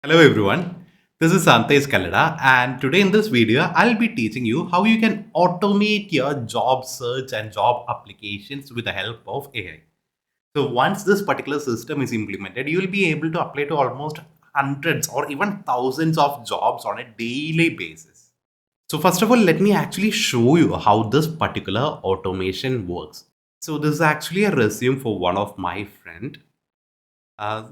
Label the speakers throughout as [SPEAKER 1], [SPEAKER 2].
[SPEAKER 1] Hello everyone, this is Santesh Kalada and today in this video I'll be teaching you how you can automate your job search and job applications with the help of AI. So once this particular system is implemented, you will be able to apply to almost hundreds or even thousands of jobs on a daily basis. So first of all, let me actually show you how this particular automation works. So this is actually a resume for one of my friend.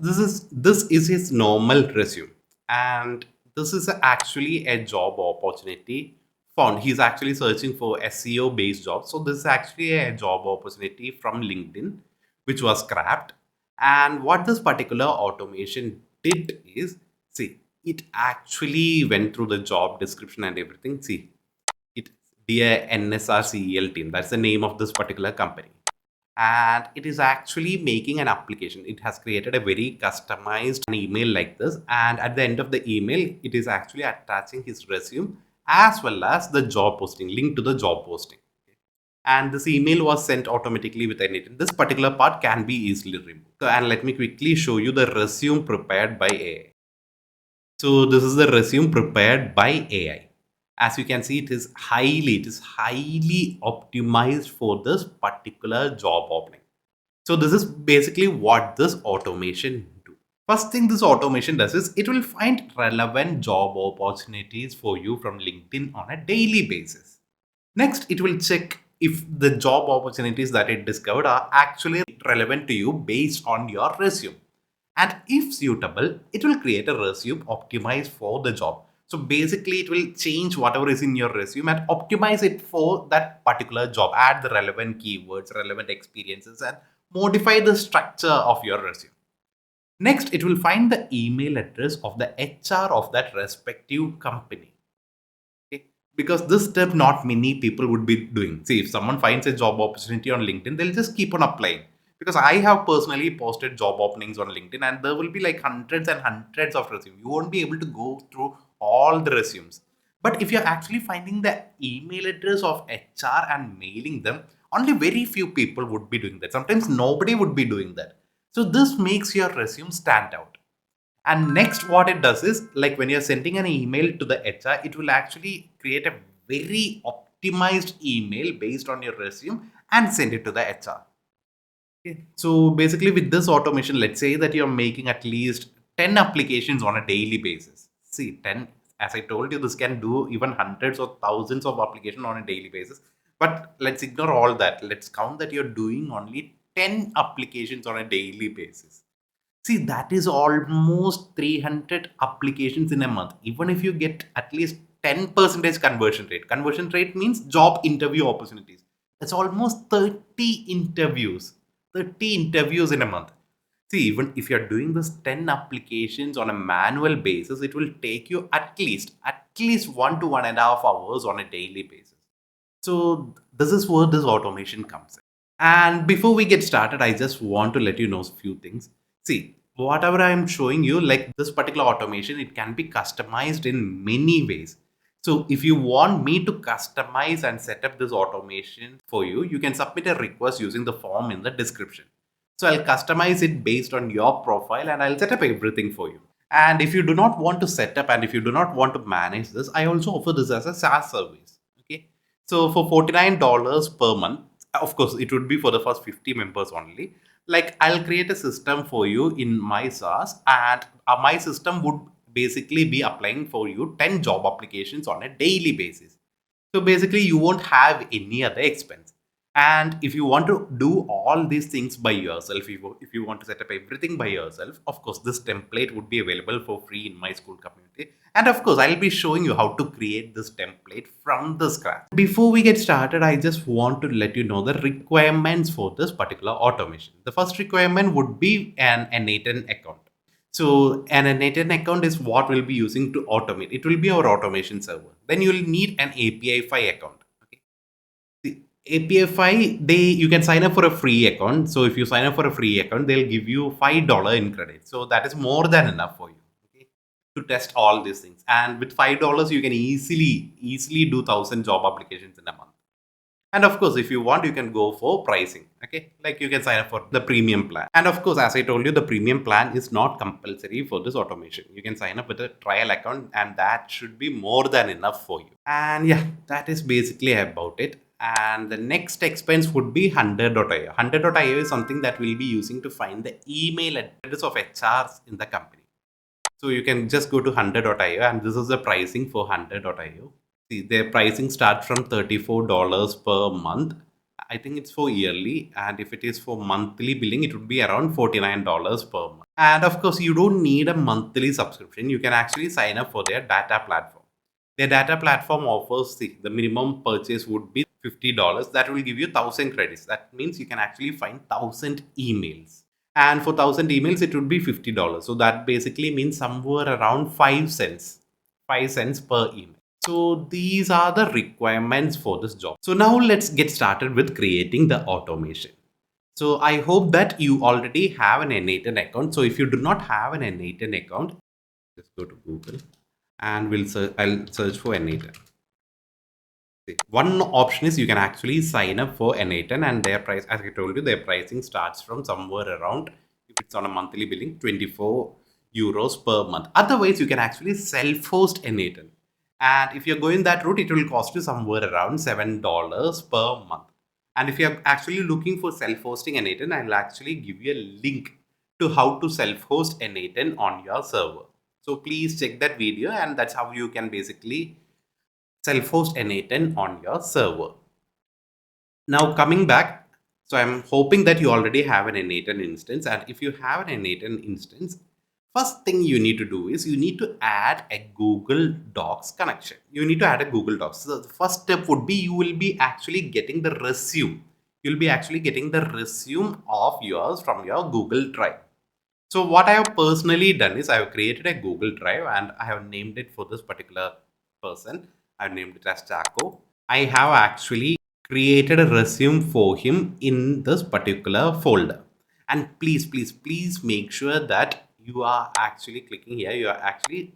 [SPEAKER 1] This is his normal resume, and this is actually a job opportunity found. He's actually searching for SEO based jobs. So this is actually a job opportunity from LinkedIn, which was scrapped. And what this particular automation did is, see, it actually went through the job description and everything. See, it dear NSRCEL team. That's the name of this particular company, and it is actually making an application. It has created a very customized email like this, and at the end of the email it is actually attaching his resume as well as the job posting link to the job posting. And this email was sent automatically with N8N. This particular part can be easily removed. So, and let me quickly show you the resume prepared by AI. So this is the resume prepared by AI. As you can see, it is highly optimized for this particular job opening. So this is basically what this automation do. First thing this automation does is it will find relevant job opportunities for you from LinkedIn on a daily basis. Next, it will check if the job opportunities that it discovered are actually relevant to you based on your resume. And if suitable, it will create a resume optimized for the job. So basically, it will change whatever is in your resume and optimize it for that particular job. Add the relevant keywords, relevant experiences, and modify the structure of your resume. Next, it will find the email address of the HR of that respective company. Okay? Because this step not many people would be doing. See, if someone finds a job opportunity on LinkedIn, they'll just keep on applying. Because I have personally posted job openings on LinkedIn, and there will be like hundreds and hundreds of resumes. You won't be able to go through all the resumes. But if you're actually finding the email address of HR and mailing them, only very few people would be doing that. Sometimes nobody would be doing that. So this makes your resume stand out. And next, what it does is, like when you're sending an email to the HR, it will actually create a very optimized email based on your resume and send it to the HR. Okay. So basically, with this automation, let's say that you're making at least 10 applications on a daily basis. See, 10, as I told you, this can do even hundreds or thousands of applications on a daily basis. But let's ignore all that. Let's count that you're doing only 10 applications on a daily basis. See, that is almost 300 applications in a month. Even if you get at least 10% conversion rate. Conversion rate means job interview opportunities. That's almost 30 interviews. 30 interviews in a month. See, even if you're doing this 10 applications on a manual basis, it will take you at least 1 to 1.5 hours on a daily basis. So this is where this automation comes in. And before we get started, I just want to let you know a few things. See, whatever I'm showing you, like this particular automation, it can be customized in many ways. So if you want me to customize and set up this automation for you, you can submit a request using the form in the description. So I'll customize it based on your profile and I'll set up everything for you. And if you do not want to set up and if you do not want to manage this, I also offer this as a SaaS service. Okay. So for $49 per month, of course, it would be for the first 50 members only. Like I'll create a system for you in my SaaS, and my system would basically be applying for you 10 job applications on a daily basis. So basically, you won't have any other expense. And if you want to do all these things by yourself, if you want to set up everything by yourself, of course, this template would be available for free in my school community. And of course, I'll be showing you how to create this template from the scratch. Before we get started, I just want to let you know the requirements for this particular automation. The first requirement would be an N8N account. So an N8N account is what we'll be using to automate. It will be our automation server. Then you will need an API-Fi account. Okay. The API-Fi, you can sign up for a free account. So if you sign up for a free account, they'll give you $5 in credit. So that is more than enough for you. Okay, to test all these things. And with $5, you can easily do 1,000 job applications in a month. And of course, if you want, you can go for pricing. Okay, like you can sign up for the premium plan. And of course, as I told you, the premium plan is not compulsory for this automation. You can sign up with a trial account, and that should be more than enough for you. And yeah, that is basically about it. And the next expense would be 100.io. 100.io is something that we'll be using to find the email address of HRs in the company. So you can just go to 100.io, and this is the pricing for 100.io. See, their pricing starts from $34 per month. I think it's for yearly, and if it is for monthly billing, it would be around $49 per month. And of course, you don't need a monthly subscription. You can actually sign up for their data platform. Their data platform offers the minimum purchase would be $50. That will give you 1,000 credits. That means you can actually find 1,000 emails. And for 1,000 emails, it would be $50. So that basically means somewhere around 5 cents. 5 cents per email. So these are the requirements for this job. So now let's get started with creating the automation. So I hope that you already have an N8N account. So if you do not have an N8N account, just go to Google and I'll search for N8N. One option is you can actually sign up for N8N, and their price, as I told you, their pricing starts from somewhere around, if it's on a monthly billing, 24 euros per month. Otherwise, you can actually self-host N8N. And if you're going that route, it will cost you somewhere around $7 per month. And if you're actually looking for self-hosting N8N, I'll actually give you a link to how to self-host N8N on your server. So please check that video, and that's how you can basically self-host N8N on your server. Now coming back, so I'm hoping that you already have an N8N instance, and if you have an N8N instance, first thing you need to do is you need to add a Google Docs connection. You need to add a Google Docs. So the first step would be you will be actually getting the resume. You'll be actually getting the resume of yours from your Google Drive. So what I have personally done is I have created a Google Drive, and I have named it for this particular person. I've named it as Chaco. I have actually created a resume for him in this particular folder. And please make sure that you are actually clicking here. You are actually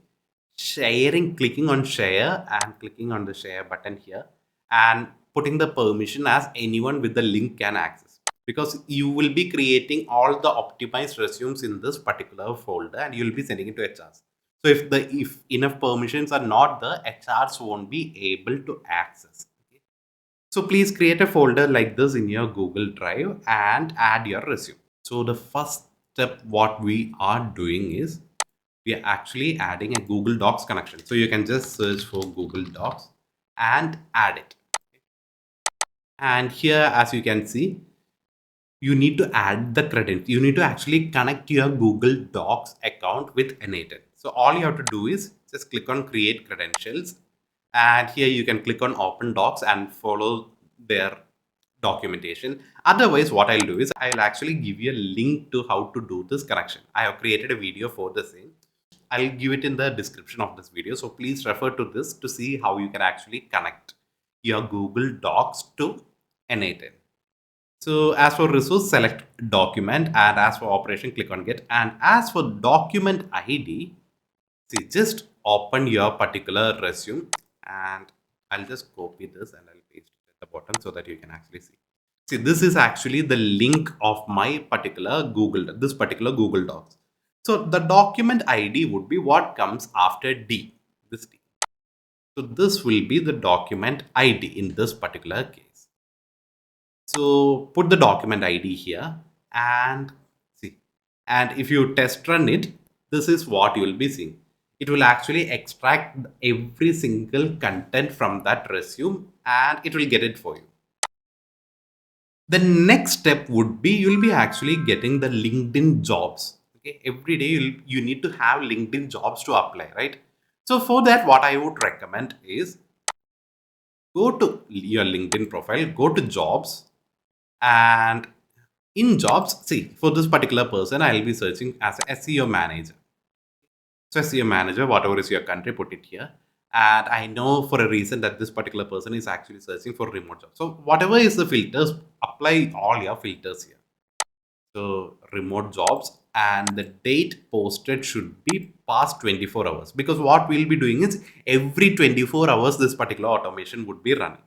[SPEAKER 1] clicking on share and clicking on the share button here, and putting the permission as anyone with the link can access, because you will be creating all the optimized resumes in this particular folder, and you'll be sending it to HRs. So if enough permissions are not there, HRs won't be able to access. Okay? So please create a folder like this in your Google Drive and add your resume. So the first step what we are doing is we are actually adding a Google Docs connection. So you can just search for Google Docs and add it. And here, as you can see, you need to add the credit. You need to actually connect your Google Docs account with N8N. So all you have to do is just click on create credentials. And here you can click on open docs and follow their documentation. Otherwise, what I'll do is I'll actually give you a link to how to do this connection. I have created a video for the same. I'll give it in the description of this video. So please refer to this to see how you can actually connect your Google Docs to N8N. So as for resource, select document, and as for operation, click on get. And as for document ID, see, just open your particular resume, and I'll just copy this and I'll paste it at the bottom so that you can actually see. See, this is actually the link of my particular this particular Google Docs. So the document ID would be what comes after D, this D. So this will be the document ID in this particular case. So put the document ID here and see. And if you test run it, this is what you will be seeing. It will actually extract every single content from that resume, and it will get it for you. The next step would be you'll be actually getting the LinkedIn jobs. Okay, every day you need to have LinkedIn jobs to apply, right? So for that, what I would recommend is go to your LinkedIn profile, go to jobs, and in jobs, see, for this particular person, I'll be searching as a SEO manager. So SEO manager, whatever is your country, put it here. And I know for a reason that this particular person is actually searching for remote jobs. So whatever is the filters, apply all your filters here. So remote jobs, and the date posted should be past 24 hours, because what we'll be doing is every 24 hours this particular automation would be running.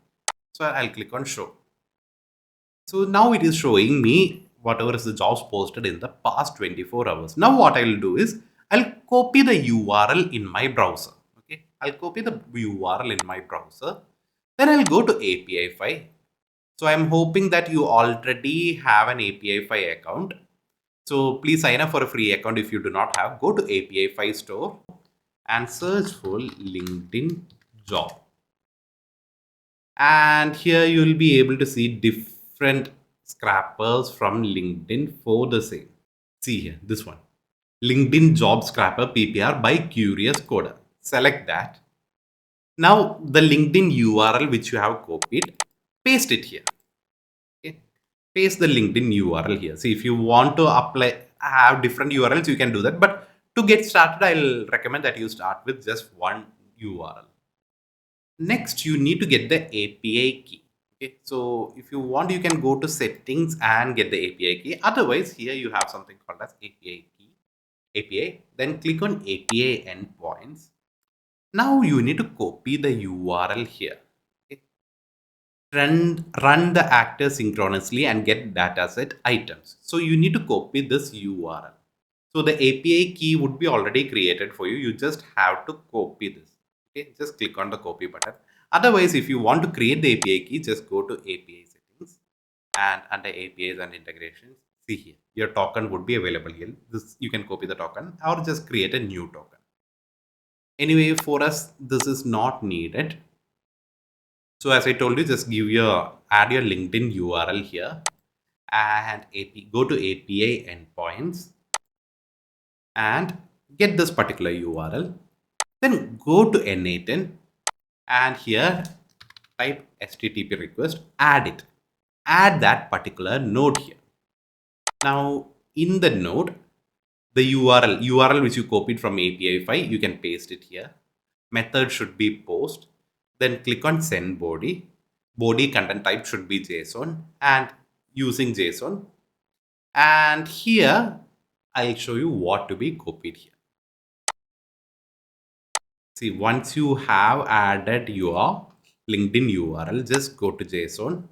[SPEAKER 1] So I'll click on show. So now it is showing me whatever is the jobs posted in the past 24 hours. Now what I will do is I'll copy the URL in my browser. Okay, I'll copy the URL in my browser. Then I'll go to API file. So I'm hoping that you already have an API file account. So please sign up for a free account if you do not have. Go to API file store and search for LinkedIn job. And here you will be able to see different scrappers from LinkedIn for the same. See here, this one. LinkedIn job scrapper PPR by Curious Coder. Select that. Now the LinkedIn URL which you have copied, paste it here. Okay. Paste the LinkedIn URL here. See, if you want to apply, have different URLs, you can do that. But to get started, I'll recommend that you start with just one URL. Next, you need to get the API key. Okay, so if you want, you can go to settings and get the API key. Otherwise, here you have something called as API key, API. Then click on API endpoints. Now you need to copy the URL here. Okay. Run the actor synchronously and get dataset items. So you need to copy this URL. So the API key would be already created for you. You just have to copy this. Okay, just click on the copy button. Otherwise, if you want to create the API key, just go to API settings and under APIs and integrations, see here, your token would be available here. This you can copy the token or just create a new token. Anyway, for us, this is not needed. So as I told you, just add your LinkedIn URL here and go to API endpoints and get this particular URL. Then go to N8N and here type HTTP request, add it. Add that particular node here. Now in the node, the URL which you copied from API file, you can paste it here. Method should be post. Then click on send body. Body content type should be JSON and using JSON. And here I'll show you what to be copied here. See, once you have added your LinkedIn URL, just go to JSON.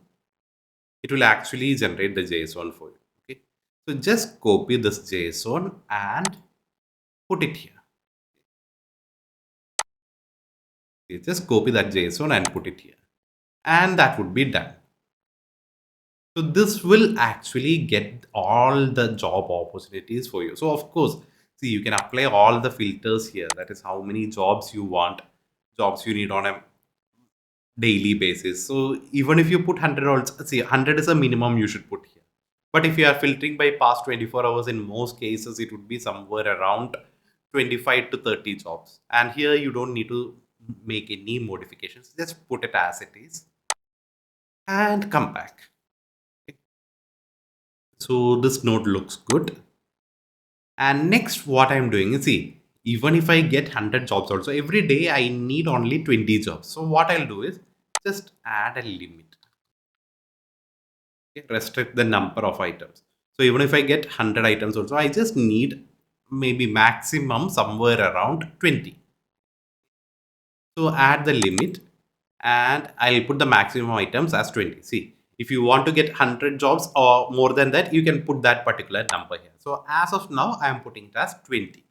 [SPEAKER 1] It will actually generate the JSON for you. Okay. So just copy this JSON and put it here. Okay. Just copy that JSON and put it here. And that would be done. So this will actually get all the job opportunities for you. So of course, see, you can apply all the filters here. That is how many jobs you want, jobs you need on a daily basis. So even if you put 100 also, see, 100 is a minimum you should put here. But if you are filtering by past 24 hours, in most cases, it would be somewhere around 25 to 30 jobs. And here you don't need to make any modifications. Just put it as it is and come back. Okay. So this node looks good. And next what I'm doing is, see, even if I get 100 jobs also, every day I need only 20 jobs. So what I'll do is just add a limit. Okay, restrict the number of items. So even if I get 100 items also, I just need maybe maximum somewhere around 20. So add the limit and I'll put the maximum items as 20. See, if you want to get 100 jobs or more than that, you can put that particular number here. So as of now, I am putting it as 20.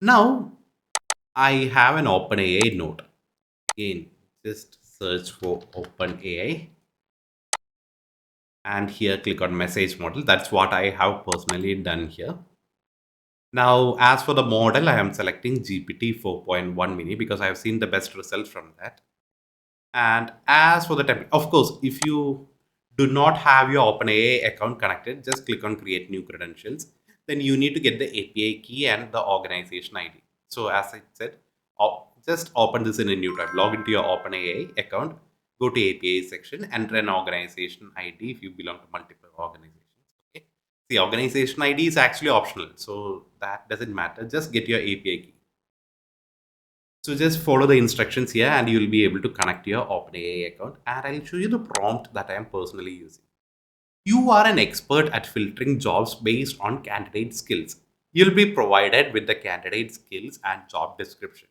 [SPEAKER 1] Now I have an OpenAI node. Again, just search for OpenAI and here click on message model. That's what I have personally done here. Now, as for the model, I am selecting GPT 4.1 mini because I have seen the best results from that. And as for the template, of course, if you do not have your OpenAI account connected, just click on create new credentials. Then you need to get the API key and the organization ID. So as I said, just open this in a new tab. Log into your OpenAI account, go to API section, enter an organization ID if you belong to multiple organizations. Okay. The organization ID is actually optional, so that doesn't matter. Just get your API key. So just follow the instructions here and you will be able to connect your OpenAI account, and I'll show you the prompt that I am personally using. You are an expert at filtering jobs based on candidate skills. You'll be provided with the candidate skills and job description.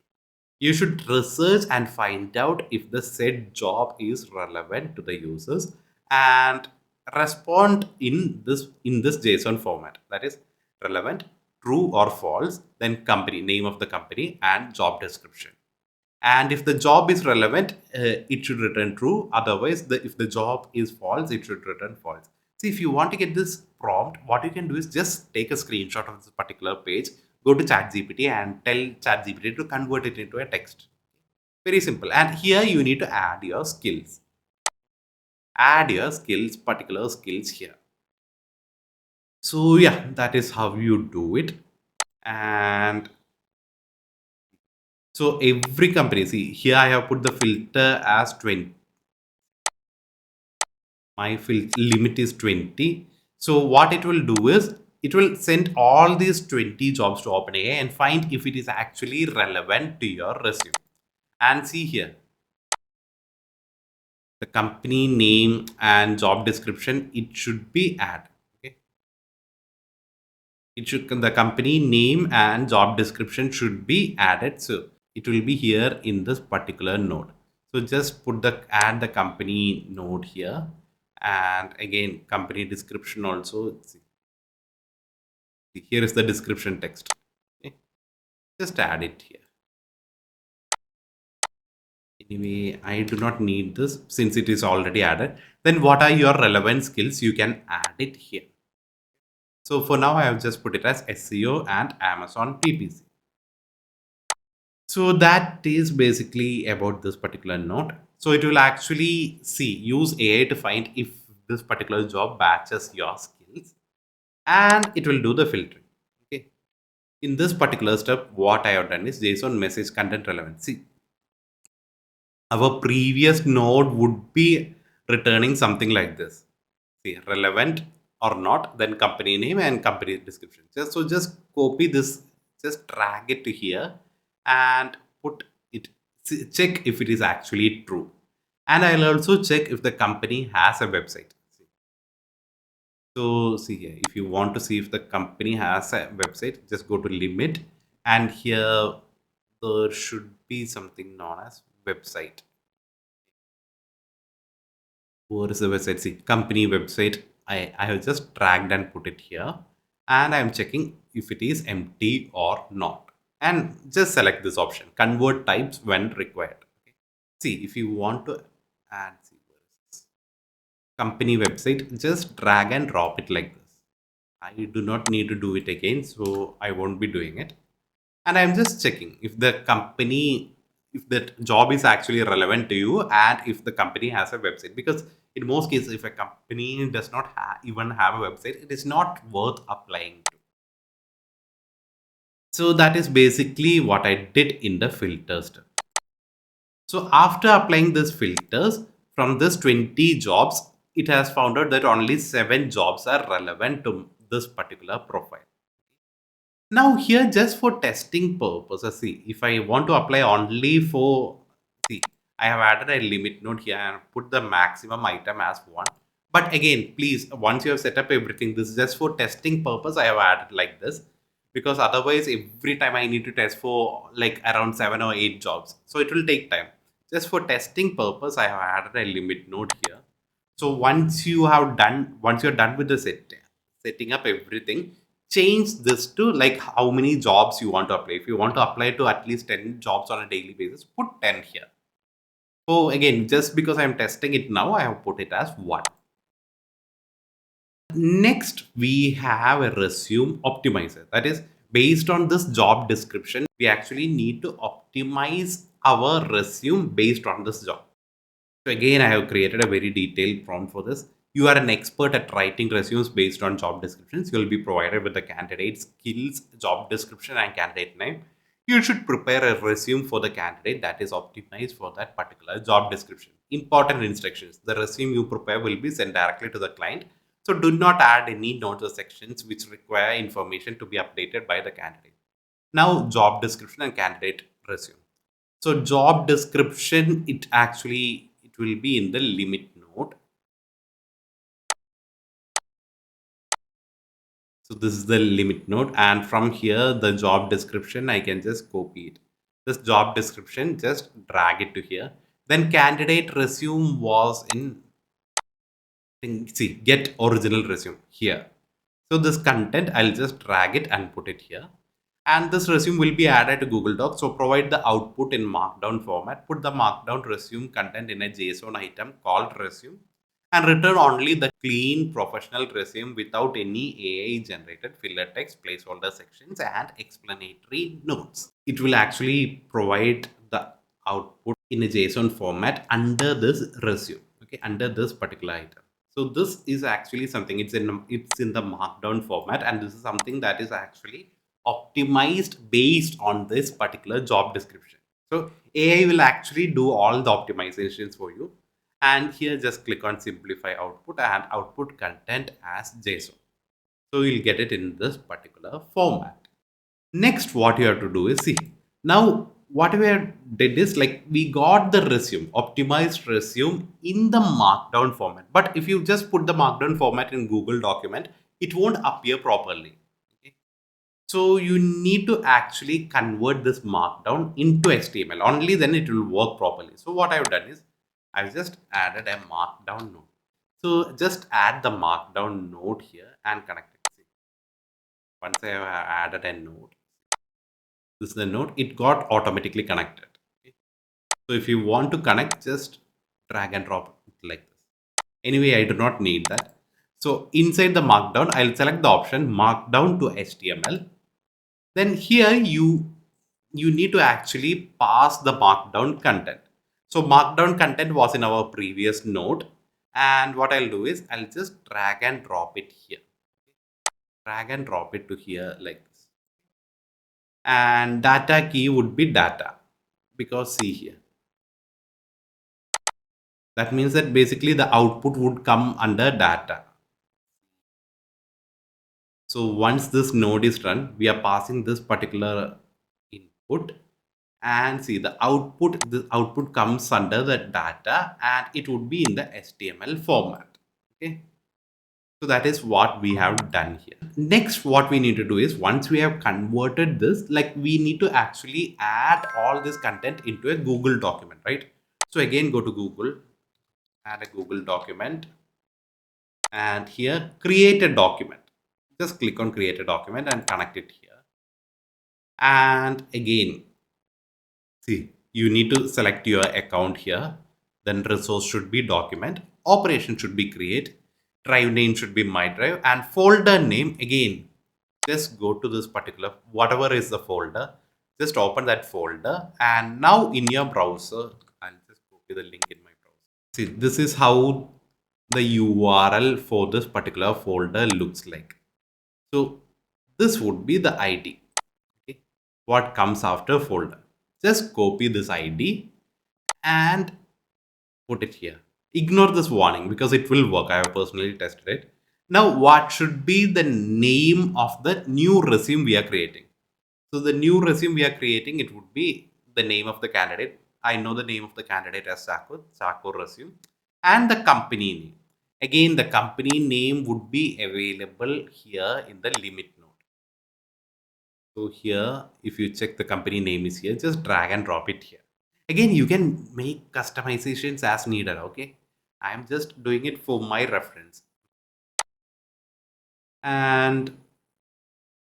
[SPEAKER 1] You should research and find out if the said job is relevant to the users and respond in this JSON format. That is relevant, true or false, then company name of the company and job description. And if the job is relevant, it should return true. Otherwise, if the job is false, it should return false. See, if you want to get this prompt, what you can do is just take a screenshot of this particular page, go to ChatGPT and tell ChatGPT to convert it into a text. Very simple. And here you need to add your skills. Add your skills, particular skills here. So yeah, that is how you do it. And so every company, see here I have put the filter as 20. My limit is 20. So what it will do is it will send all these 20 jobs to OpenAI and find if it is actually relevant to your resume. And see here, the company name and job description, it should be added. Okay. The company name and job description should be added. So it will be here in this particular node. So just add the company node here, and again company description also. Here is the description text. Okay. Just add it here. Anyway, I do not need this since it is already added. Then what are your relevant skills? You can add it here. So for now, I have just put it as SEO and Amazon PPC. So that is basically about this particular note. So it will actually use AI to find if this particular job matches your skills, and it will do the filtering. Okay. In this particular step, what I have done is JSON message content relevancy. Our previous node would be returning something like this. See, relevant or not, then company name and company description. Just copy this, just drag it to here and put it, check if it is actually true. And I'll also check if the company has a website. So see here, if you want to see if the company has a website, just go to limit, and here there should be something known as website. Where is the website? See, company website. I have just dragged and put it here, and I'm checking if it is empty or not. And just select this option, convert types when required. Okay. See, if you want to add, see, where is this? Company website, just drag and drop it like this. I do not need to do it again, so I won't be doing it. And I'm just checking if the company, if that job is actually relevant to you, and if the company has a website. Because in most cases, if a company does not even have a website, it is not worth applying to. So that is basically what I did in the filter step. So after applying these filters, from this 20 jobs, it has found out that only 7 jobs are relevant to this particular profile. Now here, just for testing purposes, see, if I want to apply only for, see, I have added a limit node here and put the maximum item as 1. But again, please, once you have set up everything, this is just for testing purpose, I have added like this. Because otherwise, every time I need to test for like around 7 or 8 jobs. So it will take time. Just for testing purpose, I have added a limit node here. So once you're done with the setting up everything, change this to like how many jobs you want to apply. If you want to apply to at least 10 jobs on a daily basis, put 10 here. So again, just because I'm testing it now, I have put it as 1. Next, we have a resume optimizer. That is, based on this job description, we actually need to optimize our resume based on this job. So again, I have created a very detailed prompt for this. You are an expert at writing resumes based on job descriptions. You'll be provided with the candidate skills, job description, and candidate name. You should prepare a resume for the candidate that is optimized for that particular job description. Important instructions. The resume you prepare will be sent directly to the client. So do not add any notes or sections which require information to be updated by the candidate. Now, job description and candidate resume. So job description, it will be in the limit node. So this is the limit node, and from here the job description, I can just copy it. This job description, just drag it to here. Then candidate resume was in see, get original resume here. So this content, I'll just drag it and put it here. And this resume will be added to Google Docs. So provide the output in markdown format. Put the markdown resume content in a JSON item called resume and return only the clean professional resume without any AI generated filler text, placeholder sections, and explanatory notes. It will actually provide the output in a JSON format under this resume, okay, under this particular item. So this is actually something, it's in the markdown format, and this is something that is actually optimized based on this particular job description. So AI will actually do all the optimizations for you. And here just click on simplify output and output content as JSON. So you'll get it in this particular format. Next, what you have to do is see, now what we have did is like we got the resume, optimized resume in the markdown format. But if you just put the markdown format in Google document, it won't appear properly. Okay? So you need to actually convert this markdown into HTML. Only then it will work properly. So what I've done is I've just added a markdown node. So just add the markdown node here and connect it. See, once I have added a node, this is the node, it got automatically connected. Okay. So if you want to connect, just drag and drop it like this. Anyway, I do not need that. So inside the markdown, I'll select the option markdown to HTML. Then here you need to actually pass the markdown content. So markdown content was in our previous node. And what I'll do is I'll just drag and drop it here. Drag and drop it to here like this. And data key would be data, because see here, that means that basically the output would come under data. So once this node is run, we are passing this particular input, and see the output comes under the data, and it would be in the HTML format. Okay. So that is what we have done here. Next, what we need to do is once we have converted this, like we need to actually add all this content into a Google document, right? So again, go to Google, add a Google document, and here create a document. Just click on create a document and connect it here. And again, see, you need to select your account here. Then resource should be document, operation should be create, drive name should be my drive, and folder name again. Just go to this particular, whatever is the folder, just open that folder, and now in your browser, I'll just copy the link in my browser. See, this is how the URL for this particular folder looks like. So this would be the ID. Okay, what comes after folder? Just copy this ID and put it here. Ignore this warning because it will work. I have personally tested it. Now, what should be the name of the new resume we are creating? So the new resume we are creating, it would be the name of the candidate. I know the name of the candidate as Sako resume, and the company name. Again, the company name would be available here in the limit node. So here, if you check the company name is here, just drag and drop it here. Again, you can make customizations as needed, okay? I'm just doing it for my reference. And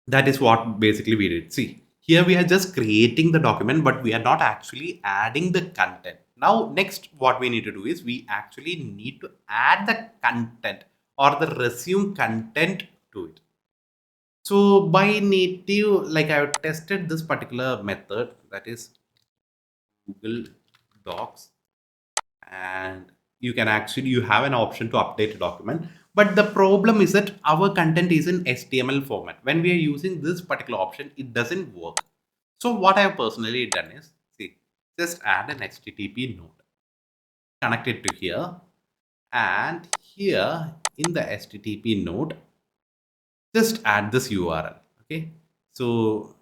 [SPEAKER 1] that is what basically we did. See, here we are just creating the document, but we are not actually adding the content. Now, next, what we need to do is we actually need to add the content or the resume content to it. So by native, like I've tested this particular method, that is Google Docs, and you have an option to update a document. But the problem is that our content is in HTML format. When we are using this particular option, it doesn't work. So what I have personally done is, see, just add an HTTP node, connect it to here, and here in the HTTP node, just add this URL. Okay. So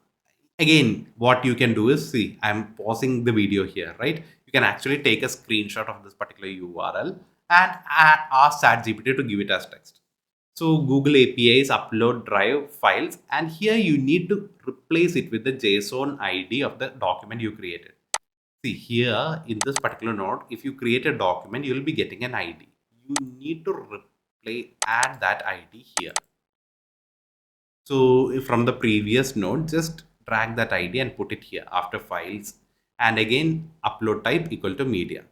[SPEAKER 1] again, what you can do is, see, I'm pausing the video here, right? You can actually take a screenshot of this particular URL and ask ChatGPT to give it as text. So Google APIs upload drive files, and here you need to replace it with the JSON ID of the document you created. See, here in this particular node, if you create a document, you will be getting an ID. You need to add that ID here. So from the previous node, just drag that ID and put it here after files, and again upload type equal to media.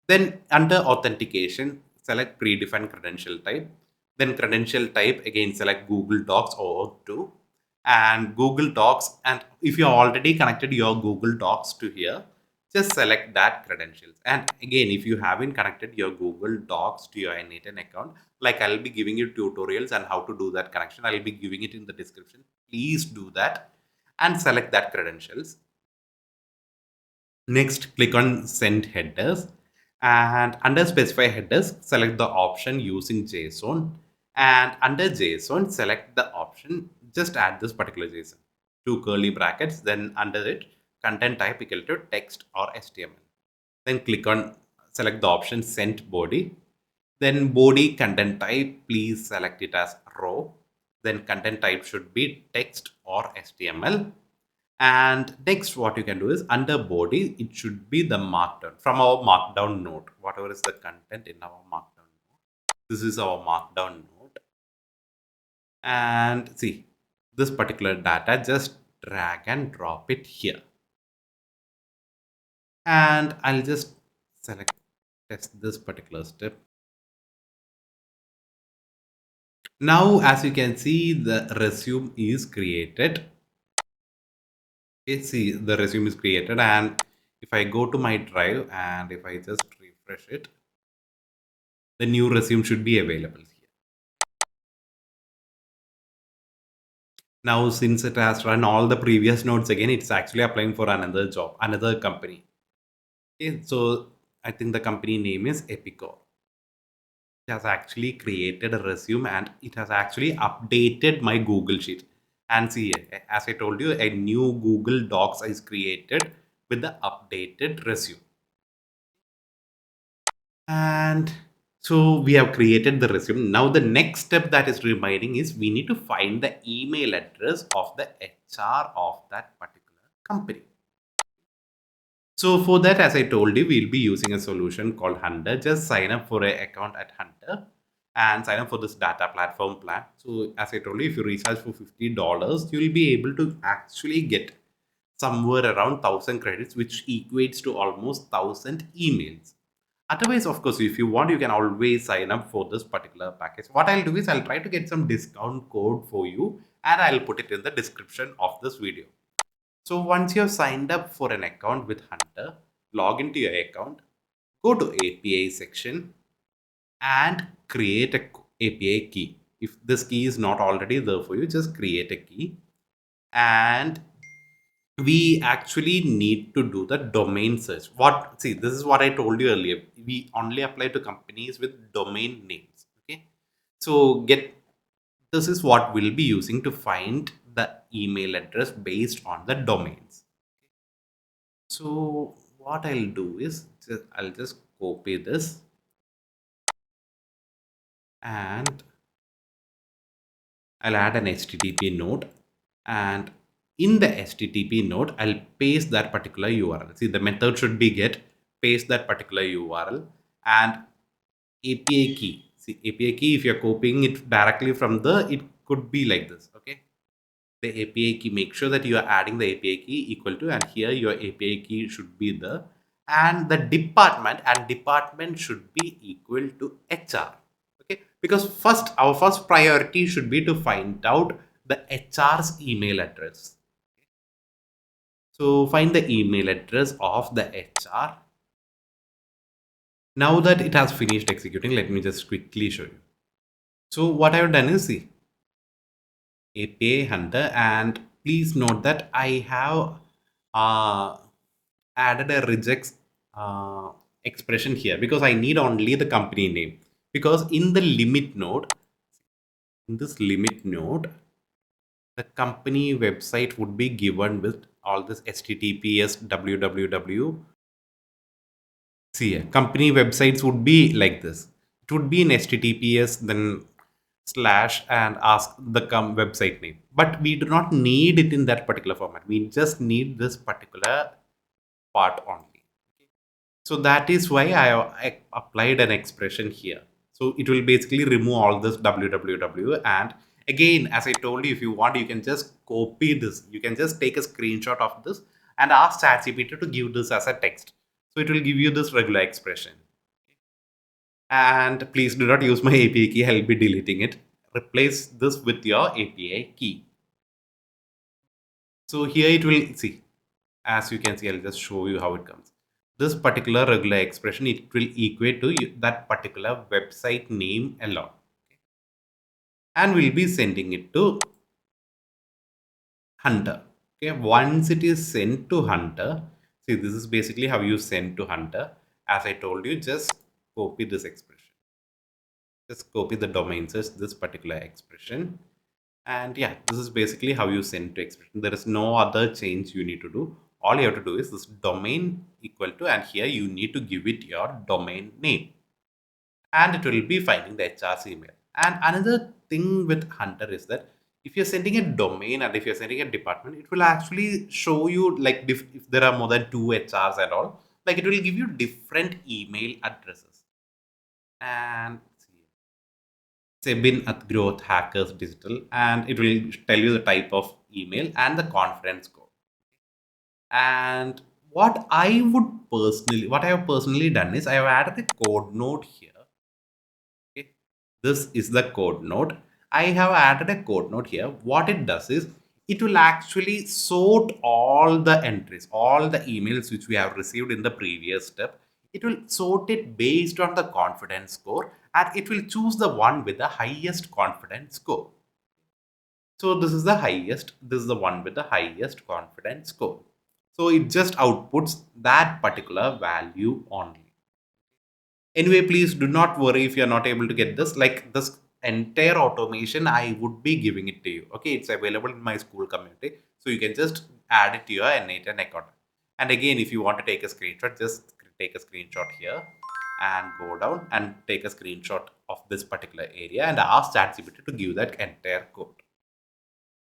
[SPEAKER 1] Then under authentication, select predefined credential type. Then credential type, again select Google Docs or to, and Google Docs. And if you already connected your Google Docs to here, just select that credentials. And again, if you haven't connected your Google Docs to your N8N account, like I'll be giving you tutorials on how to do that connection. I'll be giving it in the description. Please do that and select that credentials. Next, click on send headers, and under specify headers, select the option using JSON, and under JSON, select the option, just add this particular JSON, two curly brackets, then under it, content type equal to text or HTML. Then click on, select the option sent body, then body content type, please select it as row, then content type should be text or HTML. And next, what you can do is under body, it should be the markdown from our markdown node, whatever is the content in our markdown node. This is our markdown node. And see, this particular data, just drag and drop it here. And I'll just select test this particular step. Now, as you can see, the resume is created. Okay, see, the resume is created, and if I go to my drive and if I just refresh it, the new resume should be available here. Now, since it has run all the previous nodes again, it's actually applying for another job, another company. Okay, so I think the company name is Epicor. It has actually created a resume and it has actually updated my Google Sheet. And see, as I told you, a new Google Docs is created with the updated resume. And so we have created the resume. Now the next step that is remaining is we need to find the email address of the HR of that particular company. So for that, as I told you, we'll be using a solution called Hunter. Just sign up for an account at Hunter and sign up for this data platform plan. So as I told you, if you recharge for $50, you'll be able to actually get somewhere around 1000 credits, which equates to almost 1000 emails. Otherwise, of course, if you want, you can always sign up for this particular package. What I'll do is I'll try to get some discount code for you and I'll put it in the description of this video. So once you have signed up for an account with Hunter, log into your account, go to API section and create a API key. If this key is not already there for you, just create a key. And we actually need to do the domain search. See, this is what I told you earlier. We only apply to companies with domain names. Okay. So this is what we'll be using to find the email address based on the domains. So what I'll do is I'll just copy this and I'll add an HTTP node, and in the HTTP node, I'll paste that particular URL. See, the method should be get, paste that particular URL, and API key. See, API key, if you're copying it directly from it could be like this, okay? The API key, make sure that you are adding the API key equal to, and here your API key should be the, and the department should be equal to HR. Okay, because our first priority should be to find out the HR's email address. So find the email address of the HR. Now that it has finished executing, let me just quickly show you. So what I've done is, see, API Hunter, and please note that I have added a regex expression here because I need only the company name, because in the limit node, the company website would be given with all this HTTPS www. See, company websites would be like this. It would be in HTTPS, then slash, and ask the website name. But we do not need it in that particular format. We just need this particular part only. So that is why I applied an expression here. So it will basically remove all this www. And again, as I told you, if you want, you can just copy this. You can just take a screenshot of this and ask ChatGPT to give this as a text. So it will give you this regular expression. And please do not use my API key. I'll be deleting it. Replace this with your API key. So here it will see, as you can see, I'll just show you how it comes. This particular regular expression, it will equate to that particular website name alone. And we'll be sending it to Hunter. Okay, once it is sent to Hunter, see, this is basically how you send to Hunter. As I told you, just copy this expression. Just copy the domain search, this particular expression. And yeah, this is basically how you send to expression. There is no other change you need to do. All you have to do is this domain equal to, and here you need to give it your domain name. And it will be finding the HR's email. And another thing with Hunter is that if you're sending a domain and if you're sending a department, it will actually show you like if there are more than two HRs and all, like it will give you different email addresses. And Sebin at Growth Hackers Digital, and it will tell you the type of email and the confidence code. And what I have personally done is I have added a code note here. Okay, this is the code note. I have added a code note here. What it does is it will actually sort all the entries, all the emails which we have received in the previous step. It will sort it based on the confidence score and it will choose the one with the highest confidence score. So this is the highest, this is the one with the highest confidence score. So it just outputs that particular value only. Anyway, please do not worry if you're not able to get this. Like this entire automation, I would be giving it to you. Okay, it's available in my school community. So you can just add it to your N8N account. And again, if you want to take a screenshot, just take a screenshot here and go down and take a screenshot of this particular area and ask ChatGPT to give that entire code.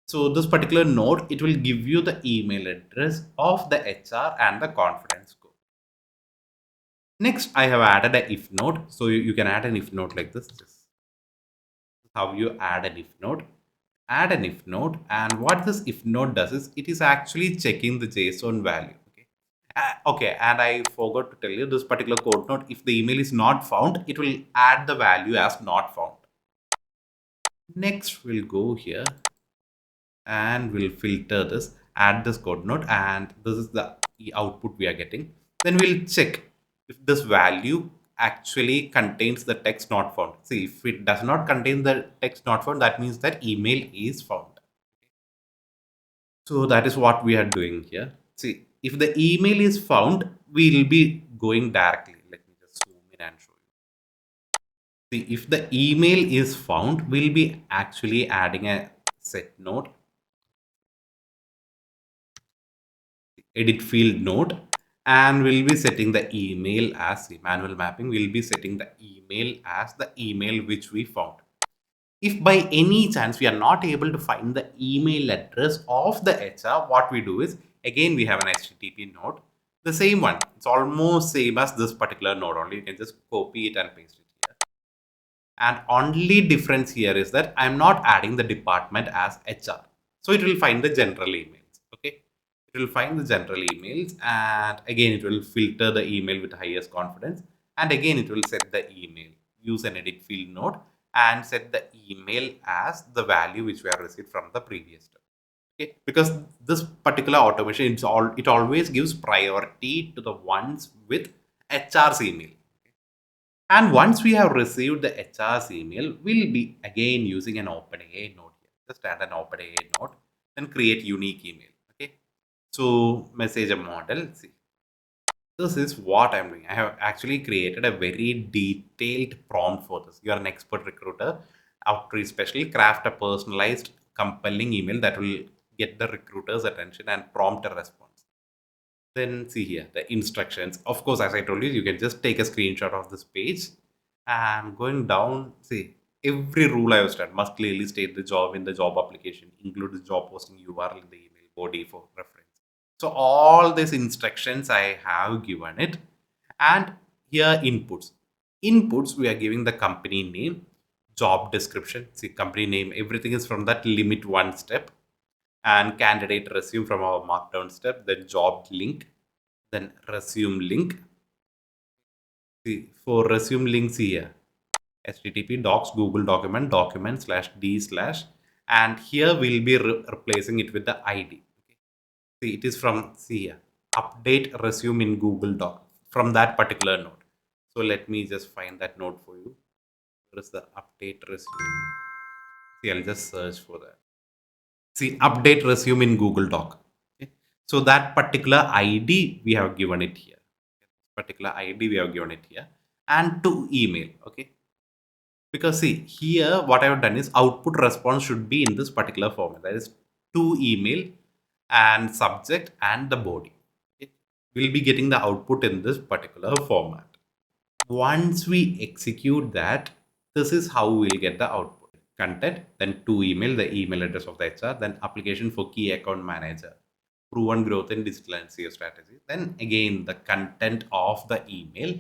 [SPEAKER 1] So this particular node, it will give you the email address of the HR and the confidence score. Next, I have added a if node. So you can add an if node like this. This is how you add an if node. Add an if node. And what this if node does is it is actually checking the JSON value. Okay. Okay. And I forgot to tell you this particular code node. If the email is not found, it will add the value as not found. Next, we'll go here and we'll filter this, add this code node, and this is the output we are getting. Then we'll check if this value actually contains the text not found. See, if it does not contain the text not found, that means that email is found. So that is what we are doing here. See, if the email is found, we'll be going directly. Let me just zoom in and show you. See, if the email is found, we'll be actually adding a set node, edit field node, and we'll be setting the email as the manual mapping. We'll be setting the email as the email which we found. If by any chance we are not able to find the email address of the HR, what we do is again we have an HTTP node, the same one. It's almost same as this particular node only. You can just copy it and paste it here. And only difference here is that I'm not adding the department as HR. So it will find the general emails. Okay. It will find the general emails and again it will filter the email with highest confidence. And again it will set the email. Use an edit field node and set the email as the value which we have received from the previous step. Okay. Because this particular automation, it always gives priority to the ones with HR's email. And once we have received the HR's email, we'll be again using an OpenAI node here. Just add an OpenAI node, then create unique email. Okay. So message a model. See, this is what I'm doing. I have actually created a very detailed prompt for this. You are an expert recruiter. After especially craft a personalized, compelling email that will get the recruiter's attention and prompt a response. Then see here the instructions. Of course, as I told you, you can just take a screenshot of this page and going down. See, every rule I have started must clearly state the job in the job application, include the job posting URL in the email body for reference. So all these instructions I have given it, and here inputs. Inputs, we are giving the company name, job description. See, company name, everything is from that limit one step. And candidate resume from our markdown step, then job link, then resume link. See, for resume links here, http docs google document slash d slash, and here we'll be replacing it with the id. See, it is from, see here, update resume in google doc, from that particular node. So let me just find that node for you. Where is the update resume? See, I'll just search for that. See, update resume in google doc. Okay, so that particular id we have given it here, particular id we have given it here, and to email. Okay, because see here what I have done is output response should be in this particular format, that is to email and subject and the body. Okay, we'll be getting the output in this particular format. Once we execute that, this is how we'll get the output. Content, then to email, the email address of the HR, then application for key account manager, proven growth in digital and SEO strategy, then again the content of the email.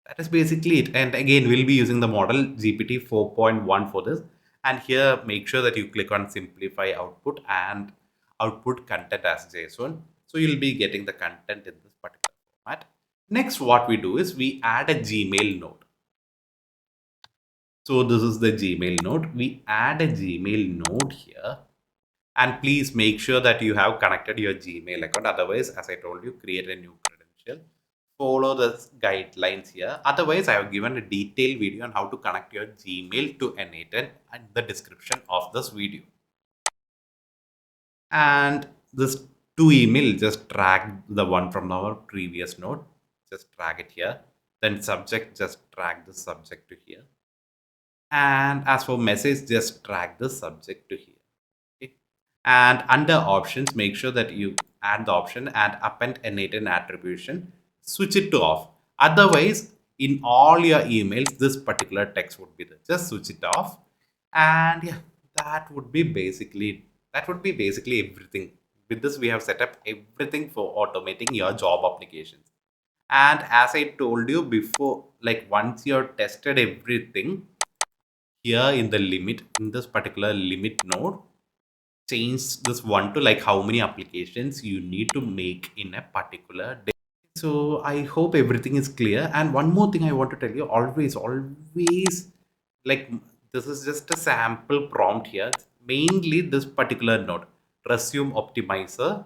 [SPEAKER 1] That is basically it. And again, we'll be using the model GPT 4.1 for this. And here, make sure that you click on simplify output and output content as JSON. So you'll be getting the content in this particular format. Next, what we do is we add a Gmail node. So this is the Gmail node. We add a Gmail node here. And please make sure that you have connected your Gmail account. Otherwise, as I told you, create a new credential. Follow the guidelines here. Otherwise, I have given a detailed video on how to connect your Gmail to N8N in the description of this video. And this to email, just drag the one from our previous node. Just drag it here. Then subject, just drag the subject to here. And as for message, just drag the subject to here. Okay. And under options, make sure that you add the option and append N8N attribution. Switch it to off. Otherwise, in all your emails, this particular text would be there. Just switch it off. And yeah, that would be basically everything. With this, we have set up everything for automating your job applications. And as I told you before, like once you've tested everything, here in the limit, in this particular limit node, change this one to like how many applications you need to make in a particular day. So I hope everything is clear. And one more thing I want to tell you, always, like this is just a sample prompt here. Mainly this particular node, resume optimizer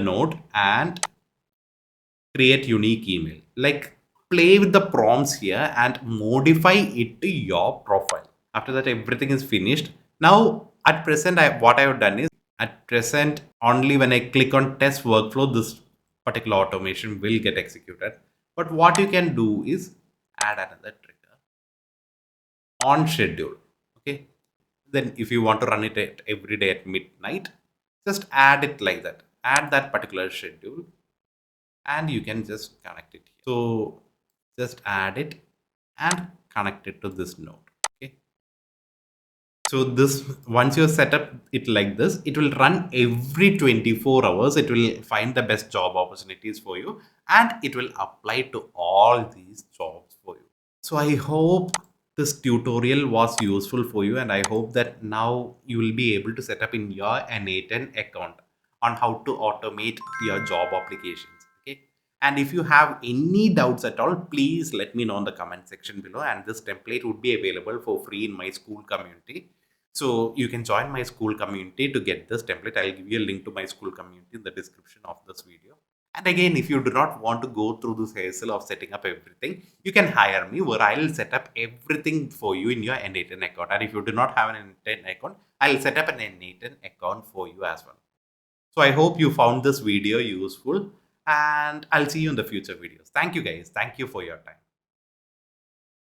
[SPEAKER 1] node, and create unique email. Like play with the prompts here and modify it to your profile. After that, everything is finished. Now at present, what I have done is, at present, only when I click on test workflow, this particular automation will get executed. But what you can do is add another trigger on schedule. Okay. Then if you want to run it every day at midnight, just add it like that. Add that particular schedule and you can just connect it here. So just add it and connect it to this node. Okay. So this, once you set up it like this, it will run every 24 hours. It will find the best job opportunities for you and it will apply to all these jobs for you. So I hope this tutorial was useful for you, and I hope that now you will be able to set up in your N8N account on how to automate your job applications. Okay. And if you have any doubts at all, please let me know in the comment section below. And this template would be available for free in my school community. So you can join my school community to get this template. I'll give you a link to my school community in the description of this video. And again, if you do not want to go through this hassle of setting up everything, you can hire me where I'll set up everything for you in your N8N account. And if you do not have an N8N account, I'll set up an N8N account for you as well. So I hope you found this video useful and I'll see you in the future videos. Thank you guys. Thank you for your time.